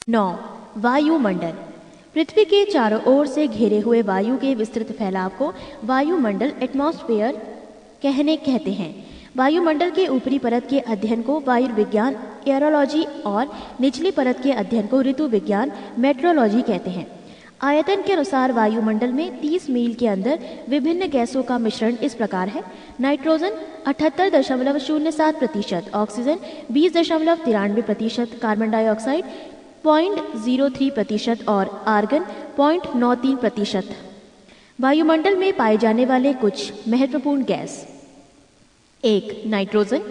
9. वायुमंडल। पृथ्वी के चारों ओर से घिरे हुए वायु के विस्तृत फैलाव को वायुमंडल एटमॉस्फेयर कहते हैं। वायुमंडल के ऊपरी परत के अध्ययन को वायुविज्ञान एयरोलॉजी और निचली परत के अध्ययन को ऋतु विज्ञान मेट्रोलॉजी कहते हैं। आयतन के अनुसार वायुमंडल में 30 मील के अंदर विभिन्न गैसों का मिश्रण इस प्रकार है। नाइट्रोजन 78.07%, ऑक्सीजन 20.93%, कार्बन डाइऑक्साइड 0.03% और आर्गन 0.93%। वायुमंडल में पाए जाने वाले कुछ महत्वपूर्ण गैस। 1. नाइट्रोजन।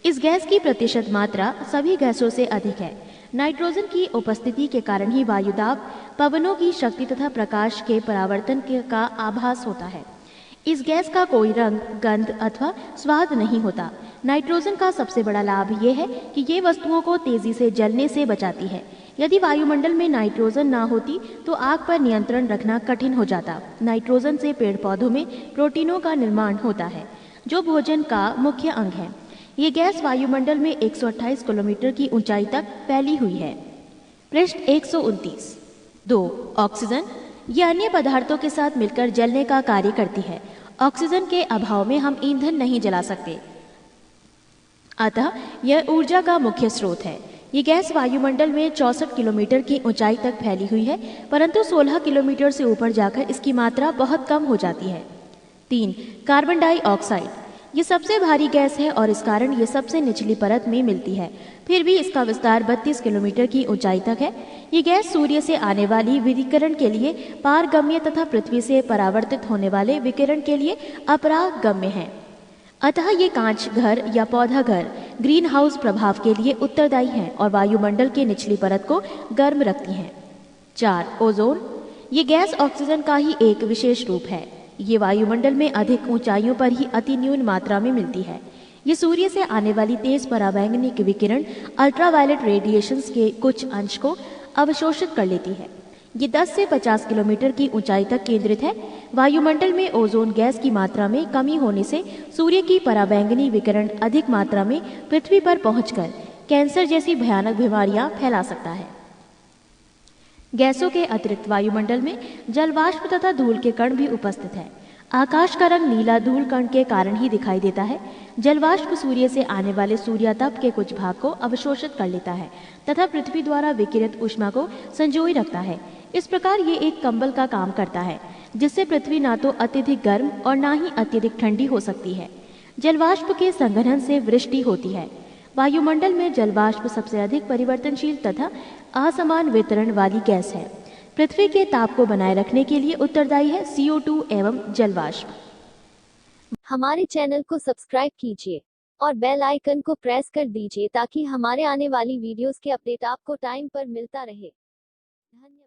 इस गैस की प्रतिशत मात्रा सभी गैसों से अधिक है। नाइट्रोजन की उपस्थिति के कारण ही वायुदाब, पवनों की शक्ति तथा प्रकाश के परावर्तन का आभास होता है। इस गैस का कोई रंग, गंध अथवा स्वाद नहीं होता। नाइट्रोजन का सबसे बड़ा लाभ ये है कि ये वस्तुओं को तेजी से जलने से बचाती है। यदि वायुमंडल में नाइट्रोजन ना होती तो आग पर नियंत्रण रखना कठिन हो जाता। नाइट्रोजन से पेड़ पौधों में प्रोटीनों का निर्माण होता है, जो भोजन का मुख्य अंग है। ये गैस वायुमंडल में 128 किलोमीटर की ऊंचाई तक फैली हुई है। पृष्ठ 129। 2. ऑक्सीजन। ये अन्य पदार्थों के साथ मिलकर जलने का कार्य करती है। ऑक्सीजन के अभाव में हम ईंधन नहीं जला सकते, अतः यह ऊर्जा का मुख्य स्रोत है। ये गैस वायुमंडल में 64 किलोमीटर की ऊंचाई तक फैली हुई है, परंतु 16 किलोमीटर से ऊपर जाकर इसकी मात्रा बहुत कम हो जाती है। 3. Carbon dioxide. ये सबसे भारी गैस है और इस कारण ये सबसे निचली परत में मिलती है। फिर भी इसका विस्तार 32 किलोमीटर की ऊंचाई तक है। ये गैस सूर्य से आने वाली विकिरण के लिए पारगम्य तथा पृथ्वी से परावर्तित होने वाले विकिरण के लिए अपरागम्य है। अतः ये कांच घर या पौधा घर ग्रीन हाउस प्रभाव के लिए उत्तरदायी हैं और वायुमंडल के निचली परत को गर्म रखती हैं। 4. ओजोन। ये गैस ऑक्सीजन का ही एक विशेष रूप है। ये वायुमंडल में अधिक ऊंचाइयों पर ही अति न्यून मात्रा में मिलती है। ये सूर्य से आने वाली तेज पराबैंगनी विकिरण अल्ट्रावायलेट रेडिएशंस के कुछ अंश को अवशोषित कर लेती है। ये 10 से 50 किलोमीटर की ऊंचाई तक केंद्रित है। वायुमंडल में ओजोन गैस की मात्रा में कमी होने से सूर्य की पराबैंगनी विकिरण अधिक मात्रा में पृथ्वी पर पहुंचकर कैंसर जैसी भयानक बीमारियां फैला सकता है। गैसों के अतिरिक्त वायुमंडल में जलवाष्प तथा धूल के कण भी उपस्थित है। आकाश का रंग नीला धूल कण के कारण ही दिखाई देता है। जलवाष्प सूर्य से आने वाले सूर्यातप के कुछ भाग को अवशोषित कर लेता है तथा पृथ्वी द्वारा विकिरित ऊष्मा को संजोए रखता है। इस प्रकार ये एक कंबल का काम करता है, जिससे पृथ्वी ना तो अत्यधिक गर्म और ना ही अत्यधिक ठंडी हो सकती है। जलवाष्प के संघनन से वृष्टि होती है। वायुमंडल में जलवाष्प सबसे अधिक परिवर्तनशील तथा असमान वितरण वाली गैस है। पृथ्वी के ताप को बनाए रखने के लिए उत्तरदायी है CO2 एवं जलवाष्प। हमारे चैनल को सब्सक्राइब कीजिए और बेल आइकन को प्रेस कर दीजिए ताकि हमारे आने वाली वीडियोस के अपडेट आपको टाइम पर मिलता रहे। धन्यवाद।